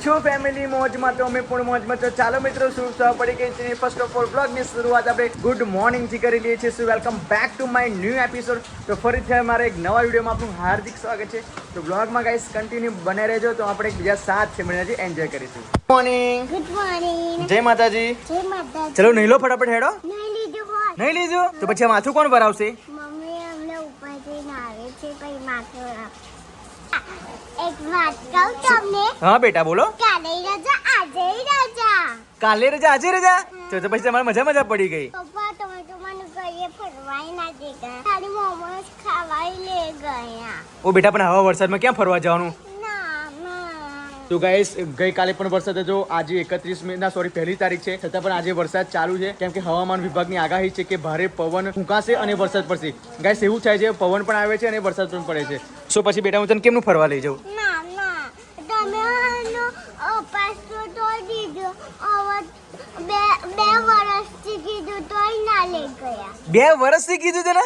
છો ફેમિલી મોજમાં? તો અમે પણ મોજમાં. તો ચાલો મિત્રો, શું સહ પડી ગઈ છે ફર્સ્ટ ઓફ ઓલ બ્લોગની શરૂઆત આપણે ગુડ મોર્નિંગથી કરી લઈએ છીએ. Welcome back to my new episode. તો ફરીથી મારા એક નવા વિડીયોમાં આપનું હાર્દિક સ્વાગત છે. તો બ્લોગમાં ગાઈસ કન્ટિન્યુ બને રહેજો, તો આપણે બીજા સાથે મળીને એન્જોય કરીશું. Good morning. Good morning. જય માતાજી. જય માતાજી. ચલો નહીં લો ફટાફટ હેડો. નહીં લીધું હોય. નહીં લીધું તો પછી આ માથું કોણ ભરાવશે? મમ્મી અમને ઉપરથી નાવે છે, પછી માથું એક વાત કહું તમને. હા બેટા બોલો. કાલે રજા, આજે રજા. કાલે રજા આજે રજા? તો પછી તમારે મજા પડી ગઈ. પપ્પા તમે તો મને ઘરે ફરવાય ના દેતા, ખાલી મોમોસ ખાવાય લે ગયા. ઓ બેટા, પણ આવા વરસાદમાં ક્યાં ફરવા જવાનું? ના. તો ગાઈસ ગઈકાલે પણ વરસાદ હતો. આજે 31 મે ના સોરી 1 તારીખ છે, છતાં પણ આજે વરસાદ ચાલુ છે, કેમ કે હવામાન વિભાગની આગાહી છે કે ભારે પવન ફૂંકાશે અને વરસાદ પડશે. ગાઈસ એવું થાય છે, પવન પણ આવે છે અને વરસાદ પણ પડે છે. સો પછી બેટા હું તને કેમનું ફરવા લઈ જાઉં? ના તમે પાસ્તો તો દીધો, હવે બે વર્ષથી કીધું તોય ના લઈ ગયા. 2 વર્ષથી કીધું તને?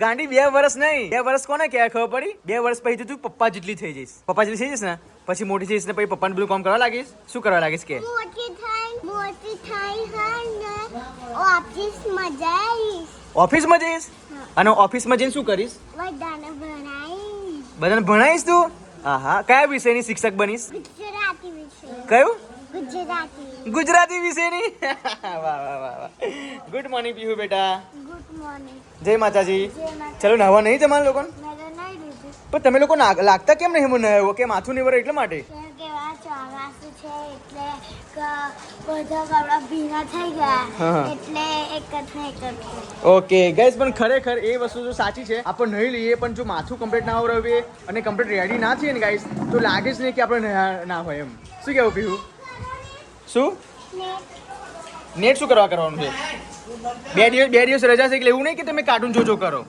ગાંડી 2 વર્ષ નહીં, 2 વર્ષ કોને ક્યાં ખબર પડી? 2 વર્ષ પછી તું પપ્પા જેટલી થઈ જઈશ. પપ્પા જેટલી થઈ જઈશ ને પછી મોટી થઈશ ને પછી પપ્પાને બધું કામ કરવા લાગીશ. શું કરવા લાગીશ કે? મોટી થઈ ને ઓફિસમાં જઈશ. ઓફિસમાં જઈશ? અને ઓફિસમાં જઈને શું કરીશ? બધાને ભણાવીશ. બધાને ભણાવીશ તું? હા. કયા વિષયની શિક્ષક બનીશ? ગુજરાતી વિષય. કયું? ગુજરાતી વિષયની. વાહ. ગુડ મોર્નિંગ પીહુ બેટા. Good morning. જય માતાજી. ચલો નાહવા નહીં તમારા લોકો? મેં નહીં લીધું. પણ તમે લોકો લાગતા કેમ નહીં? મને આવ્યો કે માથું નહીં ભરે એટલા માટે. કેમ કે આ ચોમાસું છે એટલે બધા કપડા ભીના થઈ ગયા, એટલે એક જ. ઓકે ગાઈસ, પણ ખરેખર એ વસ્તુ જો સાચી છે, આપણે નહીં લઈએ પણ જો માથું કમ્પ્લીટ ના આવડે અને કમ્પ્લીટ રેડી ના થઈએ ને ગાઈસ, તો લાગે જ નહીં કે આપણે ના હોય એમ. શું કેવું પીહુ? શું નેટ શું કરવાનું છે? 2 દિવસ રજા છે એટલે એવું નહીં કે તમે કાર્ટૂન જોજો કરો.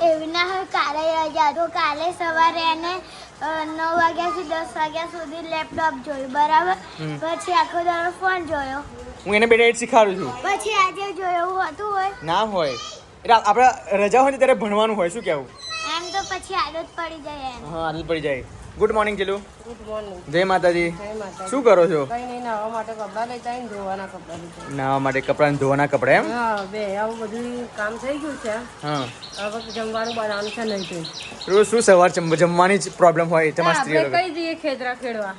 એવી ના હોય કાલે રજા, તો કાલે સવારે એને 9 વાગ્યાથી 10 વાગ્યા સુધી લેપટોપ જોયું, બરાબર? પછી આખો દાડો ફોન જોયો. હું એને બેટા એડ શીખાડું છું. પછી આજે જોયું હતું હોય ના હોય એટલે આપણે રજા હોય ને ત્યારે ભણવાનું હોય. શું કેવું? એમ તો પછી આદત પડી જાય એને. હા, આદત પડી જાય. ગુડ મોર્નિંગ ચેલુ. Good morning. જય માતાજી. જય માતાજી. શું કરો છો? કઈ નહીં, નાહવા માટે કપડાં લેતા આવીને ધોવાના કપડાં લીધા. નાહવા માટે કપડાં ધોવાના કપડા એમ? હા, આવું બધું કામ થઈ ગયું છે. હા. હવે જમવાનું બનાવવાનું છે નહીં તો. રોજ શું સવાર જમવાની જ પ્રોબ્લેમ હોય તમારી સ્ત્રીઓ આપણે કઈ દઈએ ખેતરા ખેડવા.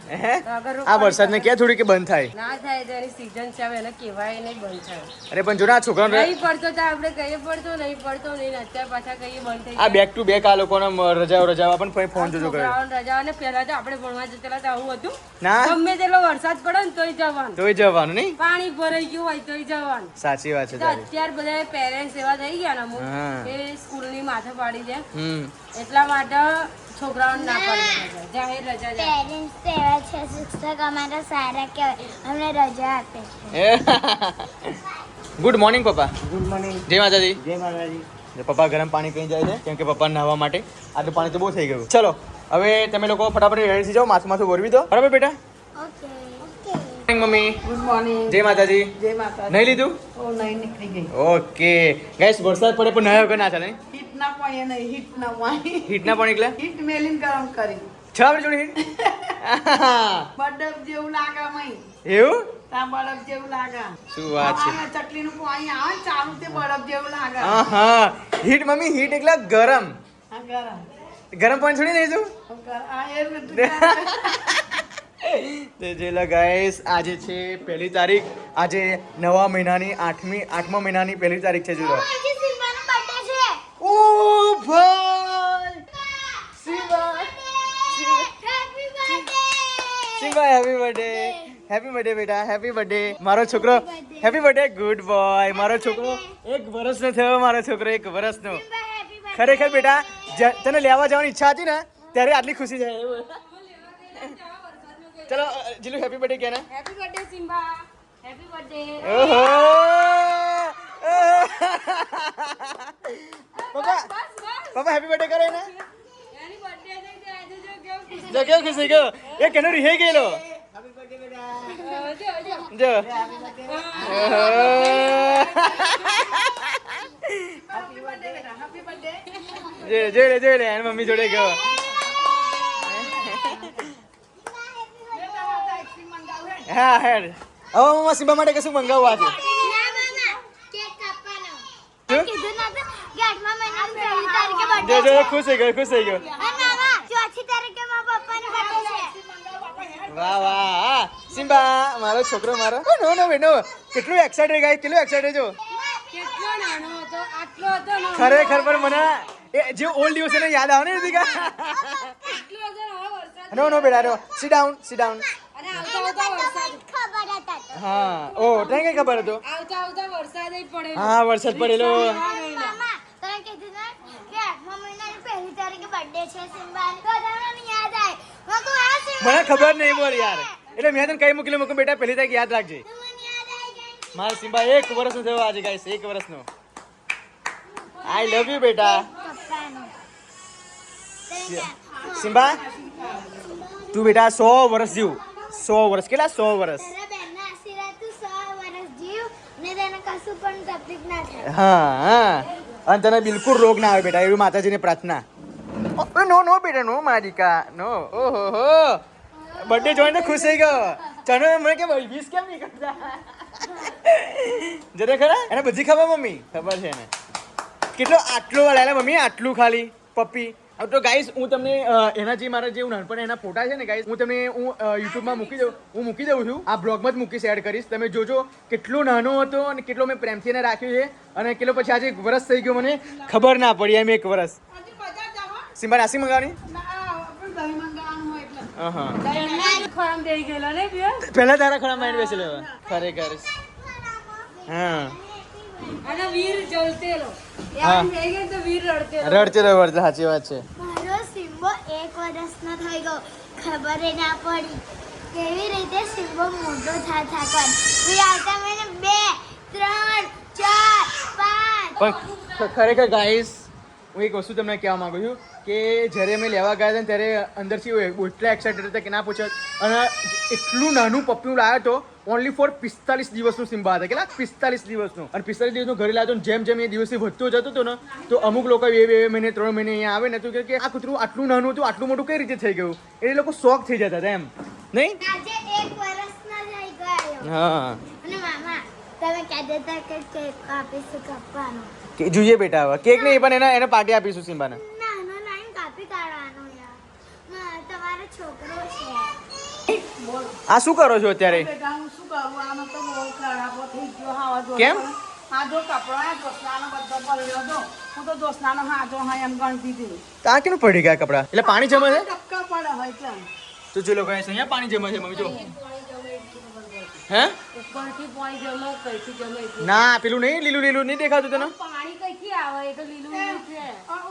અગર આ વરસાદને ક્યાં થોડી કે બંધ થાય? ના થાય તો એની સીઝન છે, હવે એને કહેવાય નહીં બંધ થાય. અરે પણ જો ના છોકરાને નહીં પડતો તો આપણે કહીએ પડતો, નહીં પડતો નહીં, અત્યારે પાછા કહીએ બંધ થઈ આ બેક ટુ બેક આ લોકોના રજાઓ પણ ફોન જોજો કરે. રજા અને પહેલા તો આપણે ભણવા જતા તો આવું હતું. ના ગમે તેટલો વરસાદ પડે ને તોય જવાનું નહીં, પાણી ભરાઈ ગયું હોય તોય જવાનું. સાચી વાત છે તો તારી. અત્યારે બધા પેરેન્ટ્સ એવા થઈ ગયા ને અમુક હા. કે સ્કૂલની માથે પાડી દે, હમ એટલા માટે છોકરાઓને ના પાડી દે. જાહેર રજા જાય. પેરેન્ટ્સ તો એવા છે, શિક્ષક અમારા સારા કહેવાય, અમને રજા આપે. ગુડ મોર્નિંગ પપ્પા. Good morning. જય માતાજી. જય માતાજી. પપ્પા ગરમ પાણી પી જાય છે, કેમ કે પપ્પા નાહવા માટે આટલું પાણી તો બહુ થઈ ગયું. ચલો હવે તમે લોકો ફટાફટ રેડી થઈ જાઓ, માથું ભરવી દો. બરાબર બેટા? ઓકે. મમ્મી. Good morning. જય માતાજી. જય માતાજી. નહીં લીધું? ઓ નહીં, નીકળી ગઈ. ઓકે ગાઈસ, વરસાદ પડે પણ નાહ્યા વગર ના ચાલે. હીટ ના પાણી નહીં, હીટ ના પાણી. હીટ ના પાણી એટલે હીટ મેલીને ગરમ કરી. છ આપણી જોડે હીટ. બરફ જેવું લાગે મય. એવું ત્યાં બરફ જેવું લાગે. શું વાત છે? ચકલીનું પાણી આવે ને ચાલુ તે બરફ જેવું લાગે. હા હીટ મમ્મી, હીટ એટલે ગરમ. હા, ગરમ. ગરમ પાણી છોડી દઈશું. આ એ બધું તો જેલા ગાઈસ, આજે છે 1 તારીખ. આજે નવા મહિનાની 8મા મહિનાની 1 તારીખ છે. જોજો. આજે સિમ્બાનો બર્થડે છે. ઓ ભાઈ Shiva, happy birthday. Shiva happy birthday. Happy birthday બેટા, હેપી બર્થડે મારો છોકરો. Happy birthday. Good boy. મારો છોકરો 1 વર્ષનો થયો. મારો છોકરો 1 વર્ષનો. ખરેખર બેટા, તને લેવા જવાની ઈચ્છા હતી ને ત્યારે આટલી ખુશી થાય એવું. ચલો જીલુ હેપી બર્થડે કે ને. Happy birthday Simba. Happy birthday. ઓહો પપ્પા હેપી બર્થડે કરે ને. એની બર્થડે છે તો આજે જો કેવું ખુશ. જો કેવો ખુશ થઈ ગયો. એ કેનો રીહી ગયેલો. જો હેપી બર્થડે બેટા, હેપી બર્થડે. જોઈ લે એની મમ્મી જોડે ગયો. હા હેડ હવે મમ્મા સિમ્બા માટે કશું મંગાવવા છે ના મામા કેક કાપવાનો શું? કીધું ના તો કે 8મા મહિનાની પહેલી તારીખે જો બર્થડે જો છે ખુશ થઈ ગયો ખુશ થઈ ગયો અને મામા 4 તારીખે મારા પપ્પાની બર્થડે છે વાહ વાહ સિમ્બા મારો છોકરો મારો નો નો બેનો કેટલું એક્સાઇટેડ ગાય કેટલું એક્સાઇટેડ છો કેટલો નાનો હતો આટલો હતો ને ખરેખર પણ મને એ જે ઓલ્ડ દિવસોને યાદ આવે ને રીતિકા આટલો હતો ને હવે વરસાદ નો નો બેટા નો સિટ ડાઉન અને આવતા આવતા વરસાદ ખબર હતા તો હા ઓ તને કઈ ખબર હતો આવતા આવતા વરસાદ પડેલો હા વરસાદ પડેલો મામા તમે કીધું ને કે 8મા મહિનાની પહેલી તારીખે બર્થડે છે સિમ્બાની તો તમને યાદ આવે મેં કહું આ સિમ્બા મને ખબર નહીં બોલ યાર એટલે મેં તને કઈ મૂકેલું મૂકું બેટા પહેલી તારીખ યાદ રાખજે તો મને યાદ આવી જાય મારા સિમ્બા 1 વર્ષનો થયો આજે ગાઈસ 1 વર્ષનો આઈ લવ યુ બેટા પપ્પાનો સિમ્બા તું બેટા 100 વર્ષ જીવ 100 વર્ષ કેટલા 100 વર્ષ તારા બેનના આશીર્વાદ તું 100 વર્ષ જીવ ને તને કશું પણ તકલીફ ના થાય હા હા અને તને બિલકુલ રોગ ના આવે બેટા એવી માતાજીની પ્રાર્થના નો નો બેટા નો મારિકા નો ઓહો હો બર્થડે જોઈને ખુશ થઈ ગયો ચનો મને કે વીસ કેમ નહીં કરતા જરા ખરા એને બધી ખબર મમ્મી ખબર છે એને કેટલો આટલો લાયેલા મમ્મી આટલું ખાલી પપ્પી તો ગાઈસ હું તમને એના જે મારા જે નાનપણ એના ફોટા છે ને ગાઈસ હું તમને યુટ્યુબમાં મૂકી દઉં છું આ બ્લોગમાં જ મૂકીશ એડ કરીશ તમે જોજો કેટલો નાનો હતો અને કેટલો મેં પ્રેમથી એને રાખ્યો છે અને કેટલો પછી આજે 1 વર્ષ થઈ ગયો મને ખબર ના પડી એમ 1 વર્ષ સિમ્બા નાસી મંગાવવાની હા ખરાબ થઈ ગયેલો ને બે પહેલા તારા ખરા માઇન્ડ બેસેલો ખરેખર હા અને વીર જલતેલો હા. એમ થઈ ગયું તો વીર રડતેલો રડતે સાચી વાત છે મારો સિમ્બો 1 વર્ષનો થઈ ગયો ખબર ય ના પડી કેવી રીતે સિમ્બો મોટો થા કર હું આવતા મહિને 2 3 4 5 પણ ખરેખર ગાઈસ હું એક વસ્તુ તમને કહેવા માંગુ છું કે જ્યારે અમે લેવા ગયા હતા ને ત્યારે અંદરથી એટલા એક્સાઇટેડ હતા કે ના પૂછો અને એટલું નાનું પપ્પી લાવ્યો હતો ઓનલી ફોર 45 દિવસનું સિમ્બા હતા કેટલા 45 દિવસનું અને 45 દિવસનું ઘરે લાવ્યો જેમ જેમ એ દિવસથી વધતો જતો હતો ને તો અમુક લોકો 2 મહિને 3 મહિને અહીંયા આવે ને તો કે આ કૂતરું આટલું નાનું હતું આટલું મોટું કઈ રીતે થઈ ગયું એ લોકો શોખ થઈ જતા હતા એમ નહીં આજે 1 વર્ષનો થઈ ગયો હા અને મામા તમે કહેતા હતા કે કેક કાપીશું કાપવાનો કે જોઈએ બેટા હવે કેક નહીં પણ એને પાર્ટી આપીશું સિમ્બાને નાનો નાનો કાપી કાઢવાનો યાર તમારો છોકરો છે આ શું કરો છો અત્યારે બેટા હું શું કરું આનો તો બહુ ખરાબ થઈ ગયો હા જો કેમ? આ જો કપડો આ દોસ્તાનો બધો પડ્યો હતો હું તો દોસ્તાનો હાજો હા એમ ગણતી હતી તો આ કેનું પડી ગયા કપડા એટલે પાણી જમે છે ટપકા પડે હોય કેમ તો જો લોકો અહીંયા પાણી જમે છે મમ્મી જો હે ઉપરથી પાણી જમે કઈથી જમે છે ના પેલું નહીં લીલું લીલું નહીં દેખાતું તને પાણી કઈથી આવે એ તો લીલું લીલું છે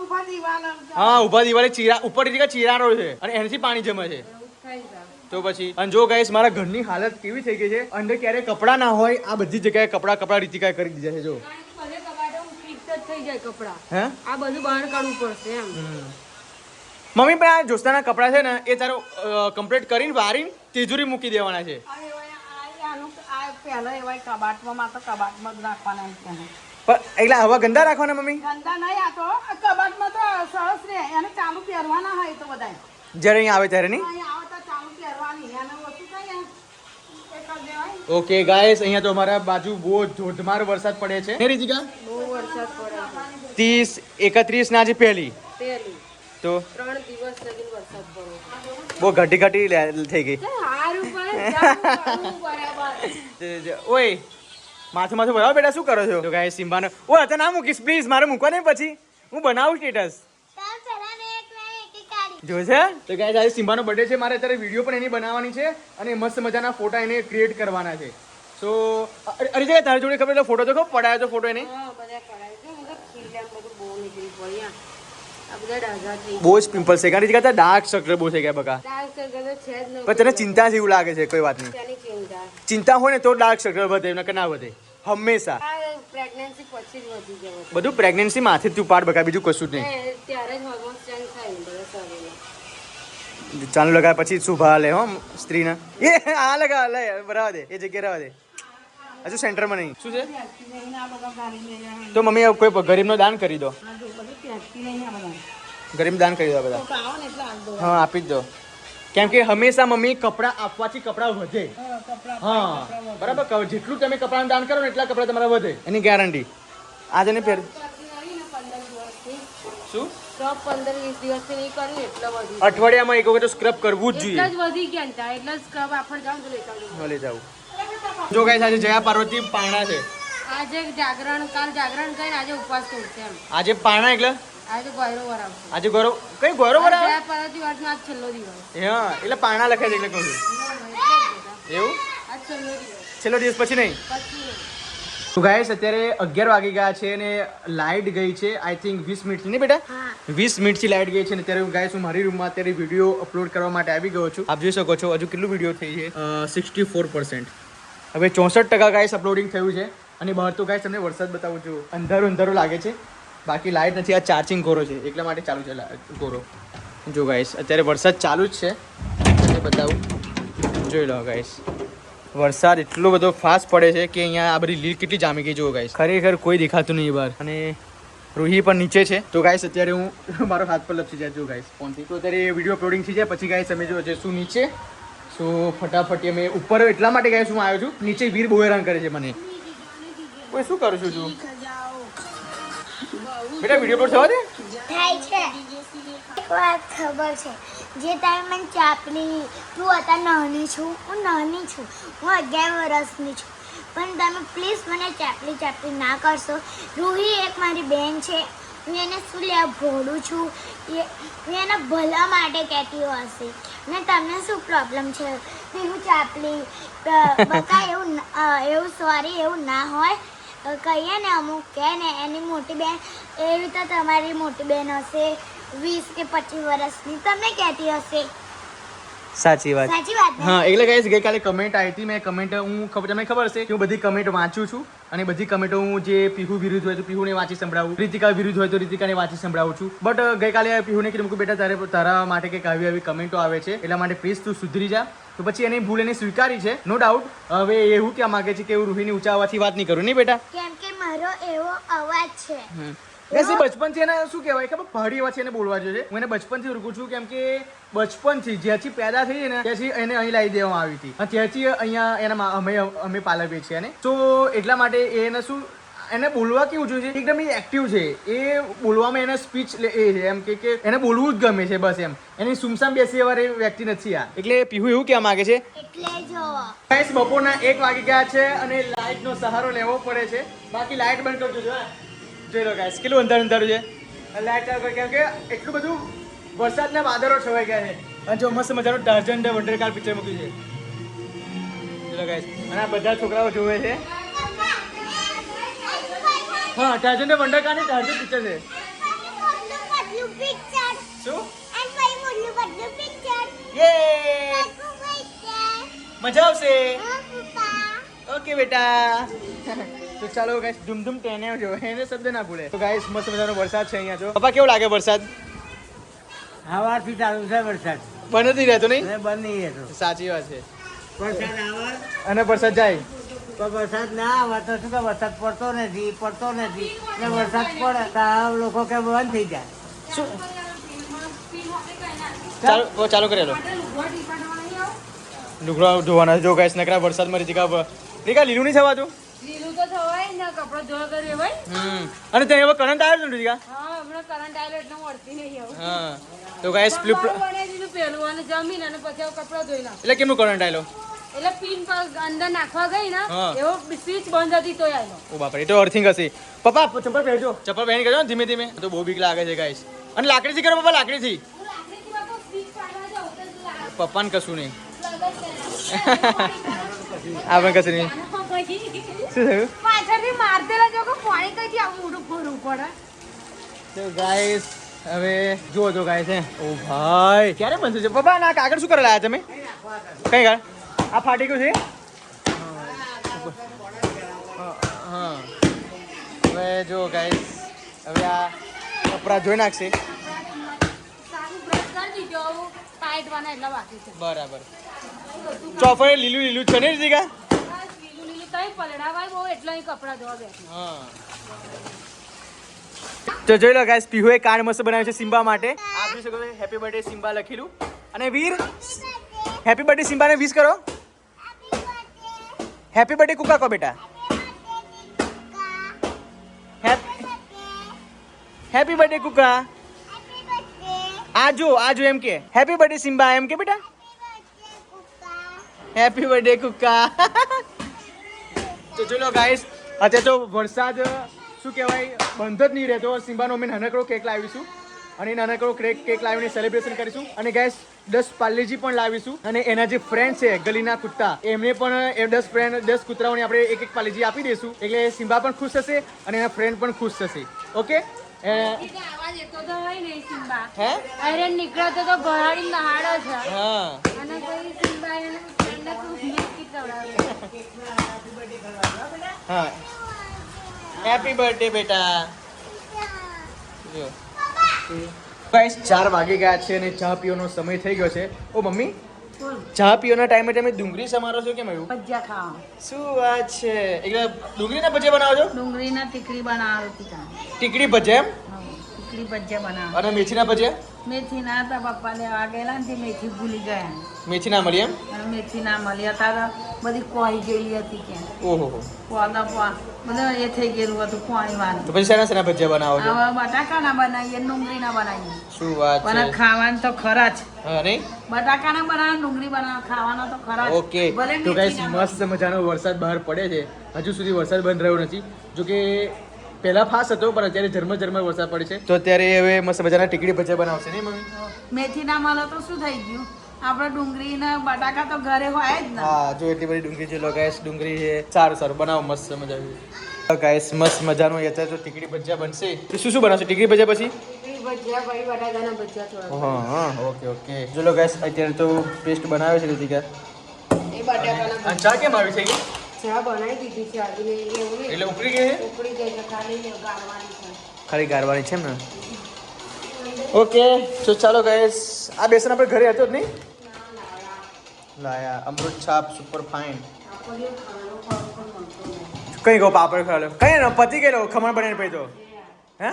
ઉભા દીવાલ હા ઊભા દિવાલે ચીરા ઉપર ચીરાનો છે અને એનાથી પાણી જમે છે થઈ જાય તો પછી અને જો ગાઈસ મારા ઘરની હાલત કેવી થઈ ગઈ છે અંદર ક્યારે કપડાં ના હોય આ બધી જગ્યાએ કપડા રીતિકા કરી દીધા છે જો બધે કબાટો ફિક્સ જ થઈ જાય કપડા હે આ બધું બહાર કાઢવું પડશે એમ મમ્મી પણ આ જોસ્તાના કપડા છે ને એ તારો કમ્પ્લીટ કરીને વારીને તિજોરી મૂકી દેવાના છે આનું આ પહેલા એવા કબાટમાં તો કબાટમાં જ રાખવાના છે પણ એટલે હવા ગંદા રાખવાના મમ્મી ગંદા નહીં આ તો કબાટમાં તો સરસ રહે એને ચાલુ પહેરવાના હોય તો બધા જ્યારે અહીંયા આવે ત્યારે નહીં અહીં આવે તો ચાલુ પહેરવાની એને ઓછું કઈ એ કરી દેવાય ઓકે ગાઈસ અહીંયા તો અમારા બાજુ બહુ ધોધમાર વરસાદ પડે છે હે રીતિકા બહુ વરસાદ પડે 30 31 ના જે પહેલી પહેલી તો 3 દિવસ લગી વરસાદ પડે બહુ ઘટી થઈ ગઈ સારું બરાબર ઓય માથું ભરાવો બેટા શું કરો છો તો ગાઈસ સિમ્બાનો ઓ અત્યારે ના મૂકીશ પ્લીઝ મારે મૂકવા નહીં પછી હું બનાવું સ્ટેટસ તમે પહેલા ને એક કાઢી જોશે તો ગાઈસ આજે સિમ્બાનો બર્થડે છે મારે અત્યારે વિડીયો પણ એની બનાવવાની છે અને મસ્ત મજાના ફોટા એને ક્રિએટ કરવાના છે સો અરે જગ્યાએ તારી જોડે ખબર ફોટો તો ખબર પડાયો તો ફોટો એને હા બધા પડાય છે મતલબ ખીલ્યા બધું બહુ નીકળી પડ્યા આ બધા ડાઘા થઈ બહુ જ પિમ્પલ્સ છે કારણ કે ડાર્ક સર્કલ બહુ થઈ ગયા બકા ડાર્ક સર્કલ તો છે જ નહીં પણ તને ચિંતા જેવું લાગે છે કોઈ વાત નહીં ત્યાંની ચિંતા ચિંતા હોય ને તો ડાર્ક સર્કલ વધે નકર ના વધે હંમેશા આ પ્રેગ્નન્સી પછી જ વધી જવું બધું પ્રેગ્નન્સી માથે તું પાડ બકા બીજું કશું જ નહીં ત્યારે જ હોર્મોન્સ ચેન્જ થાય ને બધા શરીરમાં ચાલુ લગાવે પછી શુભા લે હો સ્ત્રીના એ આ લગા લે બરાબર દે એ જગ્યાએ રહેવા દે હજુ સેન્ટરમાં નહીં શું છે તો મમ્મી હવે કોઈ ગરીબનો દાન કરી દો ગરીબ દાન કરી દો બધા હા આપી જ દો કેમ કે હંમેશા મમ્મી કપડાં આપવાથી કપડાં વધે. હા બરાબર, જેટલું તમે કપડાનું દાન કરો ને એટલા કપડાં તમારા વધે, એની ગેરંટી. આજે ને ફેર શું 15-20 દિવસથી નહીં કર્યું એટલે વધી અઠવાડિયામાં એક વખત સ્ક્રબ કરવું જ જોઈએ. એટલે જ વધી ગયા ને ત્યાં એટલે સ્ક્રબ આપણે જાઉં તો લેતા આવું. લઈ જાવ. જો ગાઈસ આજે જયા પાર્વતી પારણા છે. આજે જાગરણ કાલ જાગરણ કરીને આજે ઉપવાસ તોડશે એમ. આજે પારણા એટલે આજે ગોયરો વરાવ આજે ગૌરવ કઈ ગૌરવ બરાબર. જયા પાર્વતી વર્ષનો આજ છેલ્લો દિવસ. હા એટલે પારણા લખે છે એટલે કહું છું. એવું આજ છેલ્લો દિવસ છેલ્લો દિવસ પછી નહીં. પછી તો ગાઈસ અત્યારે 11 વાગી ગયા છે અને લાઇટ ગઈ છે આઈ થિંક 20 મિનિટથી નહીં બેટા, હા 20 મિનિટથી લાઇટ ગઈ છે અને અત્યારે ગાઈસ હું મારી રૂમમાં અત્યારે વિડીયો અપલોડ કરવા માટે આવી ગયો છું. આપ જોઈ શકો છો હજુ કેટલું વિડીયો થઈ છે 64%. હવે 64% ગાઈસ અપલોડિંગ થયું છે અને બહાર તો ગાઈસ તમને વરસાદ બતાવું છું, અંધારું અંધારું લાગે છે, બાકી લાઇટ નથી. આ ચાર્જિંગ કોરો છે એટલા માટે ચાલુ છે કોરો. જો ગાઈસ અત્યારે વરસાદ ચાલુ જ છે, તમને બતાવું, જોઈ લો ગાઈસ. વરસાદ એટલો બધો ફાસ્ટ પડે છે કે અહીંયા આ બધી લીલ કેટલી જામી ગઈ જુઓ ગાઈસ, ખરેખર કોઈ દેખાતું નહીં બહાર. અને રૂહી પણ નીચે છે. તો ગાઈસ અત્યારે હું મારો હાથ પર લપસી જાય જો ગાઈસ ફોનથી. તો અત્યારે વિડીયો અપલોડિંગ થઈ જાય પછી ગાઈસ અમે જો જઈશું નીચે. સો ફટાફટ અમે ઉપર એટલા માટે ગાઈસ હું આવ્યો છું, નીચે વીર બહુ હેરાન કરે છે મને. કોઈ શું કરું છું તું બેટા, વિડીયો પર થવા દે. થાય છે. એક વાત ખબર છે, જે ટાઈમ મને ચાપલી તું હતા નાની છું, હું નાની છું, હું 11 વર્ષની છું, પણ તમે પ્લીઝ મને ચાપલી ના કરશો. રૂહી એક મારી બેન છે, હું એને શું લેવા ભોળું છું, હું એના ભલા માટે કહેતી હશે ને તમને શું પ્રોબ્લેમ છે કે હું ચાપલી બકા એવું સોરી એવું ના હોય. કહીએ ને અમુક કહે ને એની મોટી બેન એવી રીતે તમારી મોટી બેન હશે 20 કે 25 વર્ષની, તમને કહેતી હશે. સાચી વાત. સાચી વાત ને? હા એટલે ગાઈસ ગઈકાલે કમેન્ટ આવી હતી, મેં કમેન્ટ તમને ખબર હશે કે હું બધી કમેન્ટ વાંચું છું અને બધી કમેન્ટો હું જે પીહુ વિરુદ્ધ હોય તો પીહુને વાંચી સંભળાવું, રીતિકા વિરુદ્ધ હોય તો રીતિકાને વાંચી સંભળાવું છું. બટ ગઈકાલે પીહુને કીધું કે બેટા તારા માટે કંઈક આવી કમેન્ટો આવે છે એટલા માટે પ્લીઝ તું સુધરી જા. તો પછી એની ભૂલ એને સ્વીકારી છે, નો ડાઉટ. હવે એવું ક્યાં માગે છે કે એવું રૂહીની ઊંચા અવાજથી વાત નહીં કરું નહીં બેટા. કેમ કે મારો એવો અવાજ છે. એ બચપનથી એને શું કહેવાય ખબર, પહાડી અવાજ એને બોલવા જોઈએ. હું એને બચપનથી ઓળખું છું કેમ કે બચપનથી જ્યાંથી પેદા થઈ ને ત્યાંથી એને અહીં લાવી દેવામાં આવી હતી અને ત્યાંથી અહીંયા એના અમે પાલવીએ છીએ એને. તો એટલા માટે એને શું એને બોલવા કેવું જોઈએ એકદમ એક્ટિવ છે, એ બોલવામાં એને સ્પીચ એ છે એમ કે એને બોલવું જ ગમે છે બસ એમ. એની સુમસામ બેસી વાળી વ્યક્તિ નથી આ. એટલે પીહુ એવું કહેવા માંગે છે. એટલે જો ગાઈસ બપોરના 1 વાગી ગયા છે અને લાઇટનો સહારો લેવો પડે છે, બાકી લાઇટ બંધ કરજો. જોઈ લો ગાઈસ કેટલું અંધારું છે. લાઇટ ચાલુ કેમ કે એટલું બધું વરસાદના વાદળો છવાઈ ગયા છે અને જો મસ્ત મજાનું Tarzan the wonder car picture મૂક્યું છે. જોઈ લો ગાઈસ અને આ બધા છોકરાઓ જોવે છે. હા ટાર્ઝન ધ વન્ડર કાર ની ટાર્ઝન પિક્ચર છે. શું યે મજા આવશે. ઓકે બેટા. તો ચાલો ગાઈસ ધૂમધૂમ ટેને જો એને શબ્દ ના ભૂલે. તો ગાઈસ મસ્ત મજાનો વરસાદ છે અહીંયા જો. પપ્પા કેવો લાગે વરસાદ? હવારથી ચાલુ છે વરસાદ, બંધ નથી રહેતો નહીં? બંધ નહીં રહેતો. સાચી વાત છે. વરસાદ આવે અને વરસાદ જાય તો વરસાદ ના આવે તો શું કે વરસાદ પડતો નથી ને વરસાદ પડે તો આ લોકો કે બંધ થઈ જાય. શું ચાલો કરેલો લુગડા ધોવાના. જો ગાઈસ નકરા વરસાદમાં રીતિકા લીલું નહીં થવાતું. લીલું તો થવાય ને કપડો ધોવા કર્યો ભાઈ. અને ત્યાં એવો કરંટ આવ્યો ને રીતિકા. હા હમણાં કરંટ આવેલો એટલે મળતી નહીં હવે. હા તો ગાઈસ બનાવી દીધું પેલું અને જમીન અને પછી કપડો ધોઈ નાખ. એટલે કેમનું કરંટ આવેલો? એટલે પિન પર અંદર નાખવા ગઈ ને હા. એવો સ્વિચ બંધ હતી તોય આવ્યો. ઓ બાપરે એ તો અર્થિંગ હશે. પપ્પા ચપ્પલ પહેરજો, ચપ્પલ પહેરી કરજો ધીમે ધીમે. તો બહુ બીક લાગે છે ગાઈસ. અને લાકડીથી કરો પપ્પા, લાકડીથી. પપ્પાને કશું નહીં. આપણે કશું નહીં. શું થયું? પાછળથી મારતેલા જો કે પાણી કઈથી આવું મોઢું ભરવું પડે. તો ગાઈસ હવે જુઓ તો ગાઈસ હે. ઓ ભાઈ ક્યારે બનશે છે પપ્પા? ના કાગળ શું કરવા લાયા તમે? કઈ ગાળ આ ફાટી ગયું છે? હા હવે જો ગાઈસ હવે આ કપડા ધોઈ નાખશે. સારું બ્રશ કરી દીધો આવું ટાઈટ વાના એટલા બાકી છે. બરાબર. ચોફરે લીલું લીલું છે ને રીતિકા? બસ લીલું લીલું કઈ પલડા ભાઈ બહુ એટલા અહીં કપડા ધોવા બેઠી. હા તો જોઈ લો ગાઈસ પીહુએ કાર્ડ મસ્ત બનાવ્યું છે સિમ્બા માટે. આપ જોઈ શકો છો હેપી બર્થડે સિમ્બા લખેલું અને વીર હેપી બર્થડે સિમ્બાને વિશ કરો. હેપી બર્થડે કુકા કહો બેટા. Happy birthday Kuka. આજો એમ કે હેપી બર્થડે સિમ્બા એમ કે બેટા. Happy birthday Kuka. તો ચલો ગાઈસ અત્યારે તો વરસાદ શું કહેવાય બંધ જ નહીં રહેતો. સિમ્બાનો અમે નાનકડો કેક લાવીશું અને નાનકડો કેક લાવીને સેલિબ્રેશન કરીશું. અને ગાઈસ 10 પાર્લેજી પણ લાવીશું. અને એના જે ફ્રેન્ડ છે ગલીના કુત્તા એમને પણ 10 કૂતરાઓને આપણે એક પાર્લેજી આપી દઈશું. એટલે સિમ્બા પણ ખુશ થશે અને એના ફ્રેન્ડ પણ ખુશ થશે. ઓકે આવાજ એતો તો હોય નહીં સિમ્બા. હે અરે નીકળતો તો ભરાડી નહાડો છે. હા અને કોઈ સિમ્બા એને ફ્રેન્ડને તું બિસ્કિટ ખવડાવે. હા હેપી બર્થડે બેટા. જો ગાઈસ 4 વાગી ગયા છે અને ચા પીવાનો સમય થઈ ગયો છે. ઓ મમ્મી ચા પીવાના ટાઈમે તમે ડુંગળી સમારો છો કેમ એવું? ભજીયા ખાવા. શું વાત છે? એટલે ડુંગળીના ભજીયા બનાવો છો? ડુંગળીના ટીકડી બનાવે તીખા. ટીકડી ભજીયા એમ? ટીકડી ભજીયા બનાવે. અને મેથીના ભજીયા? મેથી ના હતા પપ્પા લેવા ગયેલા ને તે મેથી ભૂલી ગયા. મેથી ના મળી એમ? અને મેથી ના મળી હતા બધી કોઈ ગયેલી હતી કે ઓહો બધા એ થઈ ગયેલું હતું પાણી વાળું. તો પછી શેના ભજીયા બનાવો છો? હવે બટાકાના બનાવીએ ડુંગળીના બનાવીએ. શું વાત છે? પણ ખાવાનું તો ખરા જ. હા નહીં બટાકાના બનાવે ડુંગળી બનાવે ખાવાના તો ખરા જ. ઓકે ભલે તો ગાઈસ મેથીના મસ્ત મજાનો વરસાદ બહાર પડે છે. હજુ સુધી વરસાદ બંધ રહ્યો નથી. જો કે પહેલા ફાસ્ટ હતો પણ અત્યારે ઝરમર વરસાદ પડે છે. તો અત્યારે હવે મસ્ત મજાના ટીકડી ભજીયા બનાવશે નહીં મમ્મી? મેથી ના મળે તો શું થઈ ગયું? આપણે ડુંગળી ને બટાકા તો ઘરે હોય જ ને. હા જો એટલી બધી ડુંગળી છે. લો ગાઈસ ડુંગળી છે. સારું બનાવો મસ્ત મજા આવી. ગાઈસ મસ્ત મજાનું અત્યારે તો ટીકડી ભજીયા બનશે. તો શું બનાવશે ટીકડી ભજીયા પછી? ભજીયા ભાઈ બટાકાના ભજીયા થોડા. હા ઓકે જો લો ગાઈસ અત્યારે તો પેસ્ટ બનાવે છે રીતિકા. એ બટાકાના અને ચા કેમ આવી છે? ચા બનાવી દીધી છે આજે એવું નહીં. એટલે ઉકળી ગઈ છે? ઉકળી ગઈ છે ખાલી ગાળવાની છે. ખાલી ગારવાની છે ને? ઓકે તો ચાલો ગાઈસ આ બેસન આપણે ઘરે હતો જ નહીં લાયા. અમૃત છાપ સુપર ફાઇન. કઈ ગો પાપડ ખાલો કઈ ને પતી ગયેલો ખમણ બનાવીને પછી તો હે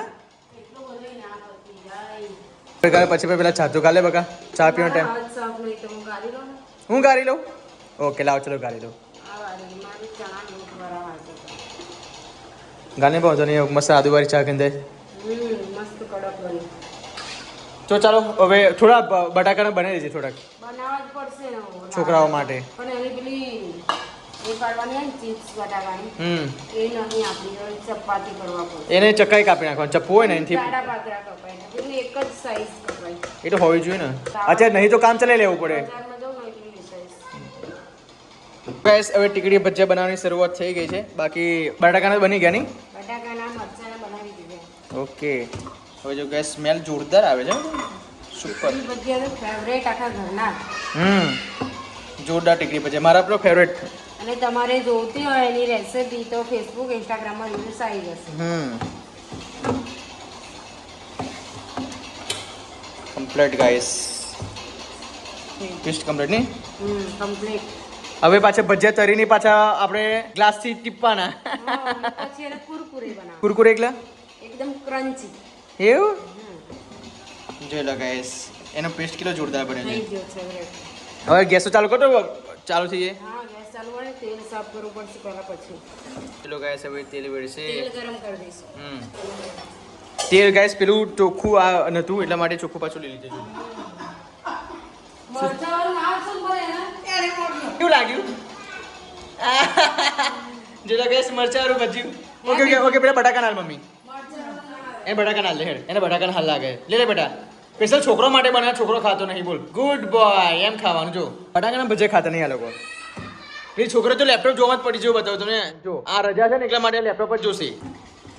પછી પેલા ચા તો ગાલે બકા ચા પીવાનો ટાઈમ હું ગારી લઉં. ઓકે લાવ ચલો ગારી લઉં. ગાને પહોંચો નહીં મસ્ત આદુવાળી ચા કંદે. મસ્ત કડક બની. તો ચાલો હવે થોડા બટાકાના બનાવી દેજે થોડાક બનાવવા જ પડશે ને છોકરાઓ માટે. પણ એની પેલી એ પાડવાની હોય ને ચિપ્સ બટાકાની એ નહીં આપણી હવે ચપાતી કરવા પડે. એને ચકાઈ કાપી નાખવાનું ચપ્પુ હોય ને એનાથી જાડા પાતળા કપાય ને એટલે એક જ સાઈઝ કપાય. એ તો હોવી જોઈએ ને. અત્યારે નહીં તો કામ ચલાવી લેવું પડે. બજારમાં જાઉં ને એટલી સાઈઝ. ગાઈસ હવે ટીકડી ભજીયા બનાવવાની શરૂઆત થઈ ગઈ છે. બાકી બટાકાના બની ગયા નહીં? બટાકાના મરચાના બનાવી દીધા. ઓકે હવે જો ગેસ સ્મેલ જોરદાર આવે છે. સુપર. એ ભજીયા તો ફેવરેટ આખા ઘરના. જોરદાર ટીકડી ભજીયા મારા આપણો ફેવરેટ. અને તમારે જોઈતી હોય એની રેસિપી તો ફેસબુક ઇન્સ્ટાગ્રામમાં રીલ્સ આવી જશે. કમ્પ્લીટ ગાઈસ ટેસ્ટ કમ્પ્લીટ નહીં? કમ્પ્લીટ. હવે પાછા ભજીયા તરીને પાછા આપણે ગ્લાસથી ટીપવાના. પછી એને કુરકુરે બનાવો. કુરકુરે એકલા એકદમ ક્રન્ચી. એવું જોઈ લો ગાઈસ એનો પેસ્ટ કેટલો જોરદાર બને છે. થઈ ગયો ફેવરેટ. હવે ગેસ ચાલુ કરો ચાલુ થઈ જાય. હા ગેસ ચાલુ હોય તેલ સાફ કરવું પડશે પહેલા પછી. ચલો ગાઈસ હવે તેલ વેડશે. તેલ ગરમ કરી દઈશું. તેલ ગાઈસ પેલું ચોખ્ખું આ નતું એટલા માટે ચોખ્ખું પાછું લઈ લીધું. મરચાવાળું ના શું બને ને એને મોડ્યું. કેવું લાગ્યું? જેલા ગાઈસ મરચાવાળું ભજીયું. ઓકે પેલા બટાકા નાલ મમ્મી. એને બટાકા નાલ લે હેડ એને બટાકા હાલ લાગે. લે બેટા સ્પેશિયલ છોકરો માટે બનાવ્યા. છોકરો ખાતો નહીં બોલ. ગુડ બોય એમ ખાવાનું. જો બટાકાના ભજીયા ખાતા નહીં આ લોકો. એ છોકરો તો લેપટોપ જોવા જ પડી જવું બતાવું તમને. જો આ રજા છે ને એટલા માટે લેપટોપ જ જોશે.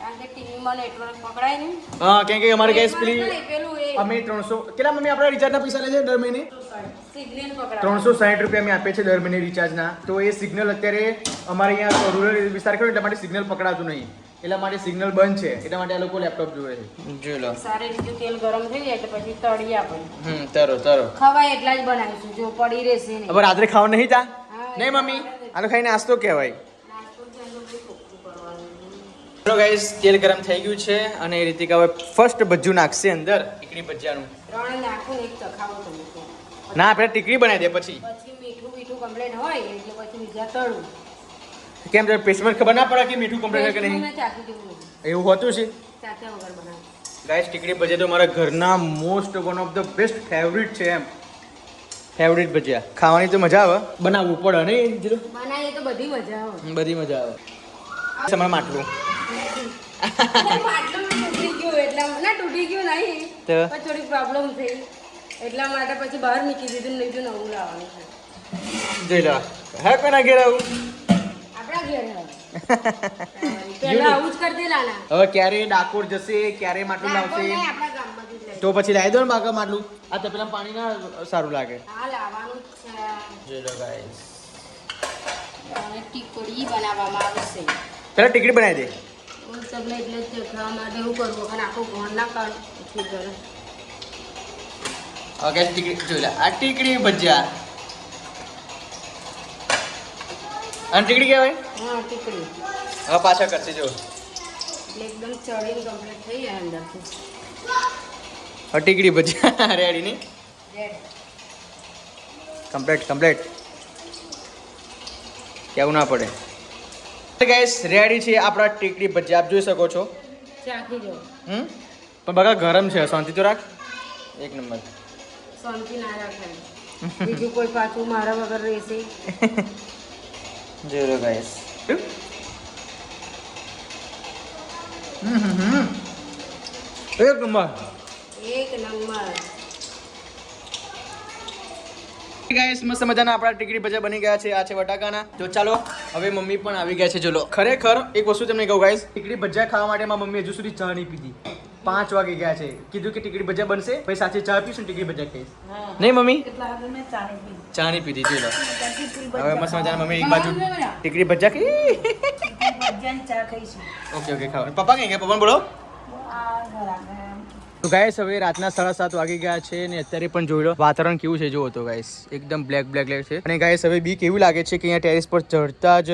કારણ કે ટીવીમાં નેટવર્ક પકડાય ને. હા કેમ કે અમારે ગેસ પેલી પેલું એ અમે 300 કેટલા મમ્મી આપણા રિચાર્જના પૈસા લે છે દર મહિને? સિગ્નલ પકડાય. 360 રૂપિયા અમે આપીએ છીએ દર મહિને રિચાર્જના. તો એ સિગ્નલ અત્યારે અમારે અહીંયા રૂરલ વિસ્તાર ખરો એટલા માટે સિગ્નલ પકડાતું નહીં. એટલા માટે સિગ્નલ બંધ છે. એટલા માટે આ લોકો લેપટોપ જોવે છે. જોઈ લો સારી રીતે તેલ ગરમ થઈ જાય તો પછી તળીએ આપણે. તરો ખવાય એટલા જ બનાવીશું જો પડી રહેશે નહીં. હવે રાત્રે ખાવાનું નહીં તા? હા, નહીં મમ્મી આનો ખાઈને નાસ્તો કહેવાય. નાસ્તો છે એનું બી ચોખ્ખું કરવાનું. ચલો ગાઈસ તેલ ગરમ થઈ ગયું છે અને એ રીતે હવે ફર્સ્ટ ભજીયું નાખશે અંદર ટીકડી ભજીયાનું. 3 નાખું ને એક ચખાવો તમે તો. ના આપણે ટીકડી બનાવી દે પછી પછી મીઠું કમ્પ્લેટ હોય એટલે પછી બીજા તળું. કેમ છે પેસ્ટમાં ખબર ના પડે કે મીઠું કમ્પ્લીટ કે નહીં મેં ચાખી જેવું નથી. એવું હોતું છે ચાખ્યા વગર બનાવ. ગાઈસ ટીકડી ભજીયા તો મારા ઘરના most one of the best favourite છે એમ ફેવરિટ ભજીયા ખાવાની તો મજા આવે બનાવવું પડે નહીં જીરું બનાવીએ તો બધી મજા આવે. બધી મજા આવે સમય માટલું માટલું તૂટી ગયું એટલા ના તૂટી ગયું નહીં તો? પણ થોડી પ્રોબ્લેમ થઈ એટલા માટે પછી બહાર મૂકી દીધું નહીં તો નવું લાવવાનું છે. જોઈ લો હે કોના ઘેર આવું આપણા ઘેર હવે. પહેલા આવું જ કરતી લાના. હવે ક્યારે ડાકોર જશે ક્યારે માટલું ડાકોર લાવશે નહીં, આપણા ગામમાંથી જ લઈ. તો પછી લાવી દો ને બાકા માટલું આ તો પેલા પાણી ના સારું લાગે હા લાવવાનું જ છે. જોઈ લો ગાઈસ અને ટીકડી બનાવવામાં આવશે. પેલા ટીકડી બનાવી દે હું તમને એટલે જ દેખાવા માટે એવું કરવું અને આખું ઘોણ ના કાઢું પછી ઘરે. ઓકે ટીકડી જોઈ લે આ ટીકડી ભજીયા અને ટીકડી કહેવાય હા ટીકડી હવે પાછા કરશે જો એટલે એકદમ ચડીને કમ્પ્લીટ થઈ જાય અંદરથી. હવે ટીકડી ભજીયા રેડી નહીં રેડ. કમ્પ્લીટ કેવું ના પડે ગાઈસ રેડી છે આપણા ટીકડી ભજીયા આપ જોઈ શકો છો ચાખી જો. પણ બગા ગરમ છે શાંતિ તો રાખ એક નંબર શાંતિ ના રાખાય. બીજું કોઈ પાછું મારા વગર રહેશે. જોઈ લો ગાઈસ એક નંબર એક નંબર. ગાઈસ મસ્ત મજાના આપણા ટીકડી ભજીયા બની ગયા છે આ છે બટાકાના તો ચાલો હવે મમ્મી પણ આવી ગયા છે ચલો ખરેખર એક વસ્તુ તમને કહું ગાઈસ ટીકડી ભજીયા ખાવા માટે મારી મમ્મી હજુ સુધી ચા નહીં પીધી 5 વાગે ગયા છે કીધું કે ટીકડી ભજીયા બનશે પછી સાથે ચા પીશું ટીકડી ભજીયા ખાઈશ નહીં મમ્મી ચા નહીં પીધી ચલો હવે મસ્ત મજાના મમ્મી એક બાજુ ટીકડી ભજીયા ખાઈ ઓકે ખાવ પપ્પા કઈ ગયા પપ્પા બોલો તો ગાઈસ હવે રાતના 7:30 વાગી ગયા છે અને અત્યારે પણ જોઈ લો વાતાવરણ કેવું છે જોવો તો ગાઈસ એકદમ બ્લેક છે અને ગાઈસ હવે બી કેવું લાગે છે કે અહીંયા ટેરેસ પર ચડતા જ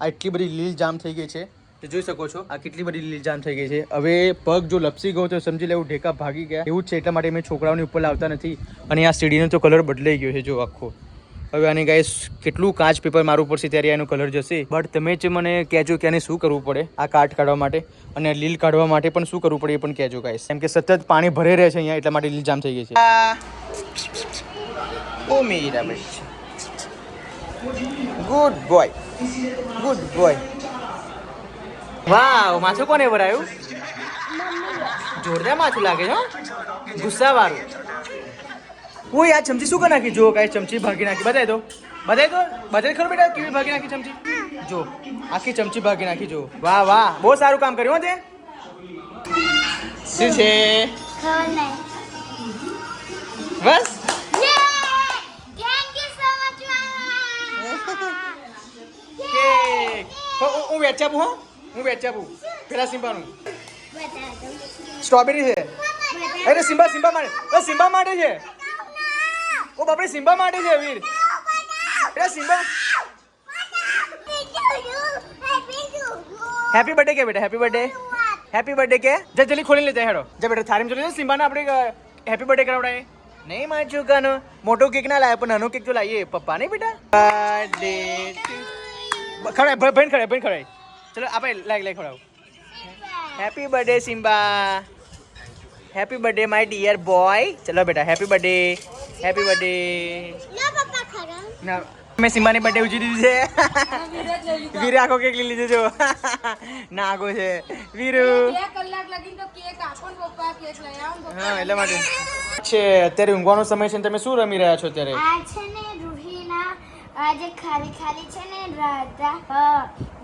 આટલી બધી લીલ જામ થઈ ગઈ છે તો જોઈ શકો છો આ કેટલી બધી લીલ જામ થઈ ગઈ છે હવે પગ જો લપસી ગયો તો સમજી લેવું ઢેકા ભાગી ગયા એવું જ છે એટલા માટે મેં છોકરાઓની ઉપર લાવતા નથી અને આ સીડીનો તો કલર બદલાઈ ગયો છે જો આખો હવે આને ગાઈસ કેટલું કાચ પેપર મારવું પડશે ત્યારે એનો કલર જશે બટ તમે જ મને કહેજો કે આને શું કરવું પડે આ કાટ કાઢવા માટે અને લીલ કાઢવા માટે પણ શું કરવું પડે એ પણ કહેજો ગાઈસ કેમ કે સતત પાણી ભરે રહે છે અહીંયા એટલા માટે લીલ જામ થઈ ગઈ છે ઓ મેરા ગુડ બોય વાવ માથું કોને ભરાયું જોરદાર માથું લાગે છે હો ગુસ્સા વાળું ઓય આ ચમચી શું કરી નાખી જો કાંઈ ચમચી ભાગી નાખી બતાવી દો ખરો બેટા કેવી ભાગી નાખી ચમચી જો આખી ચમચી ભાગી નાખી જો વાહ બહુ સારું કામ કર્યું હો તે શું છે ખબર નહીં. બસ Thank you so much, Mama. Cake હું વેચાપું પેલા સિમ્બાનું બતા દો. સ્ટ્રોબેરી છે અરે સિમ્બા માટે સિમ્બા માટે છે ઓ બાપરે સિમ્બા માટે છે વીર અરે સિમ્બા હેપી બર્થડે કે બેટા હેપી બર્થડે કે જલ્દી ખોલી લેતા હેડો જા બેટા થારીમ જોઈ લે સિમ્બાને આપણે હેપી બર્થડે કરાવડાય નહીં માર છોકરાનો મોટો કેક ના લાવે પણ નાનો કેક તો લાવીએ પપ્પા નહીં બેટા બર્થડે ખવડાય ભાઈ ખવડાય ચલો આપણે લાઈ ખવડાવ happy birthday Simba happy birthday my dear boy ચલો બેટા હેપી બર્થડે ના પપ્પા ખરા. ના મેં સિમ્બાની બર્થડે ઉજવી દીધી છે વીરે આખો કેક લઈ લીધો જો નાગો છે વીરુ 2 કલાક લગીને તો કેક આપો ને પપ્પા કેક લઈ આવો ને પપ્પા. હા એટલા માટે છે અત્યારે ઊંઘવાનો સમય છે ને તમે શું રમી રહ્યા છો અત્યારે આ છે ને રૂહીના આ જે ખાલી છે ને રાધા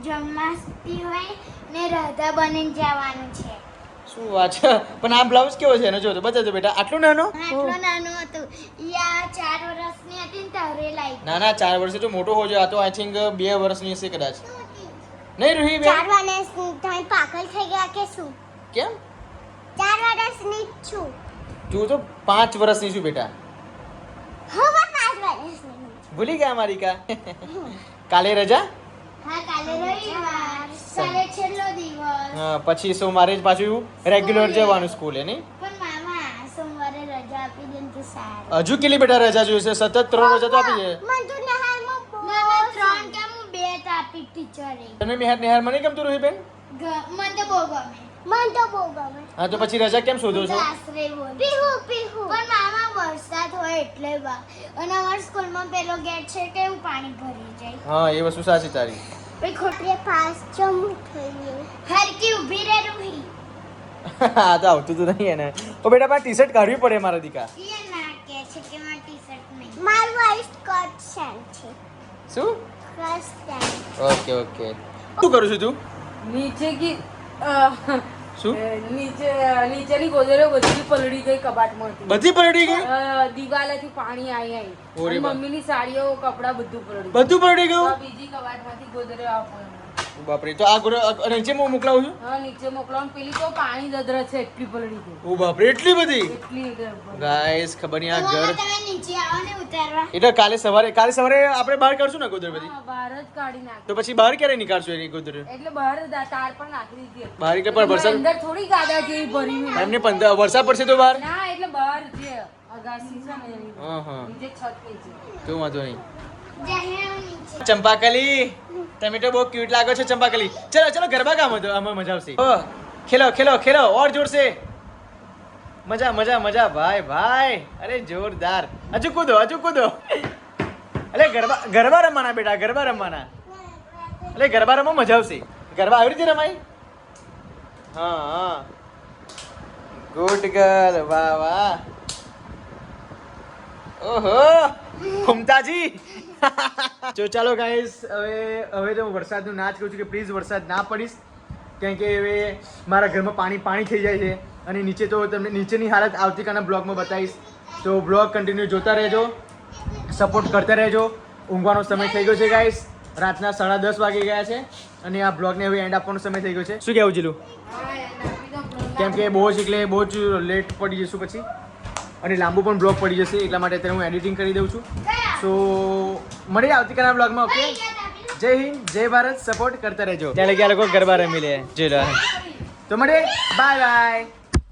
જન્માષ્ટમી હોય ને રાધા બનીને જવાનું છે. શું વાત છે પણ આ બ્લાઉઝ કેવો છે એનો જો તો બતાવજો બેટા આટલું નાનો આટલો નાનો હતો યા 4 વર્ષની હતી ને તારે લાઈ ના 4 વર્ષે તો મોટો હોજો આ તો આઈ થિંક 2 વર્ષની હશે કદાચ નહીં રૂહી બે 4 વર્ષની તમે પાગલ થઈ ગયા કે શું? કેમ 4 વર્ષની જ છું. તું તો 5 વર્ષની છું બેટા હવે 5 વર્ષની. ભૂલી ગયા મારી કા કાલે રજા હા કાલે રવિવાર કાલે છેલ્લો દિવસ. હા પછી સોમવારે જ પાછું રેગ્યુલર જવાનું સ્કૂલે નહીં પણ મામા સોમવારે રજા આપી દે ને તો સારું. હજુ કેટલી બેટા રજા જોઈશે? સતત 3 રજા તો આપી છે. મને તો નિહાળમાં બહુ 3 કે હું 2 જ આપી ટીચરે. તમે નિહારમાં નહીં ગમતું રોહિત બેન? મને તો બહુ ગમે. મને તો બહુ ગમે. હા તો પછી રજા કેમ શોધો છો? આશરે બોલ. પીહુ. પણ મામા વરસાદ હોય એટલે બા. અને અમારા સ્કૂલમાં પેલો ગેટ છે કે એવું પાણી ભરી જાય. હા એ વસ્તુ સાચી તારી. પછી ખોટલી પાસ ચમ થઈ ગયું. હરકી ઊભી રહે રૂહી. હા તો આવતું તો નહીં એને. તો બેટા પણ ટી-શર્ટ કાઢવી પડે મારા દીકા. એ ના કે છે કે મારી ટી-શર્ટ નહીં. મારું આ સ્કર્ટ સેન્ટ છે. શું? સ્કર્ટ સેન્ટ. ઓકે. શું કરું છું તું? નીચે કી શું? નીચેની ગોદડીઓ બધી પલળી ગઈ કબાટમાંથી. બધી પલળી ગઈ? દિવાલેથી પાણી આવી ઓરે આવી બા. મમ્મીની સાડીઓ કપડા બધું પલળી બધું પલળી તો આ ગયું? બીજી કબાટમાંથી ગોદડીઓ આપો એમને. બાપરે તો આ ગોળો નીચે હું મોકલાવું છું. હા નીચે મોકલાવાનું પેલી તો પાણી દદરે છે એટલી પલળી ગઈ ઓ બાપરે એટલી બધી. એટલી પલળી. ગાઈસ ખબર નહીં આ ઘર તમે નીચે આવો ને ઉતારવા. એટલે કાલે સવારે આપણે બહાર કરશું ને ગોદર બધી. હા, બહાર જ કાઢી નાખી તો પછી બહાર ક્યારે નીકાળશું એની ગોદર? એટલે બહાર તાર પર નાખી દીધી હતી. બહાર એટલે પણ વરસાદ અંદર થોડી ગાદા જેવી ભરી હોય. એમને વરસાદ પડશે તો બહાર. ના એટલે બહાર જે અગાસી છે ને એની. હા નીચે છત નીચે તો વાંધો નહીં. જહેણ નીચે. ચંપાકલી તમે તો બહુ ક્યુટ લાગો છો ચંપાકલી. ચલો ગરબા ગામ હતો આમાં મજા આવશે. ખેલો ઓર જોર સે. મજા ભાઈ. અરે જોરદાર. હજુ કૂદો. અલે ગરબા રમવાના બેટા ગરબા રમવાના. અલે ગરબા રમવા મજા આવશે. ગરબા આવી રીતે રમાય? હા ગુડ ગર્લ. વાહ. ઓહો ઘૂમતાજી. તો ચાલો ગાઈસ હવે તો હું વરસાદનું ના જ કહું છું કે પ્લીઝ વરસાદ ના પડીશ, કેમ કે હવે મારા ઘરમાં પાણી થઈ જાય છે અને નીચે તો તમને નીચેની હાલત આવતીકાલના બ્લોગમાં બતાવીશ. તો બ્લોગ કન્ટિન્યુ જોતા રહેજો, સપોર્ટ કરતા રહેજો. ઊંઘવાનો સમય થઈ ગયો છે ગાઈસ. રાતના 10:30 વાગી ગયા છે અને આ બ્લોગને હવે એન્ડ આપવાનો સમય થઈ ગયો છે. શું કહેવું જીલું? કેમ કે બહુ જ લેટ પડી જશું પછી અને લાંબુ પણ બ્લોગ પડી જશે, એટલા માટે અત્યારે હું એડિટિંગ કરી દઉં છું. સો મળીએ આવતીકાલના બ્લોગમાં. ઓકે, જય હિન્દ, જય ભારત. સપોર્ટ કરતા રહેજો. ત્યાં લગી આ લોકો ગરબા રમી લે. તો મળીએ. બાય.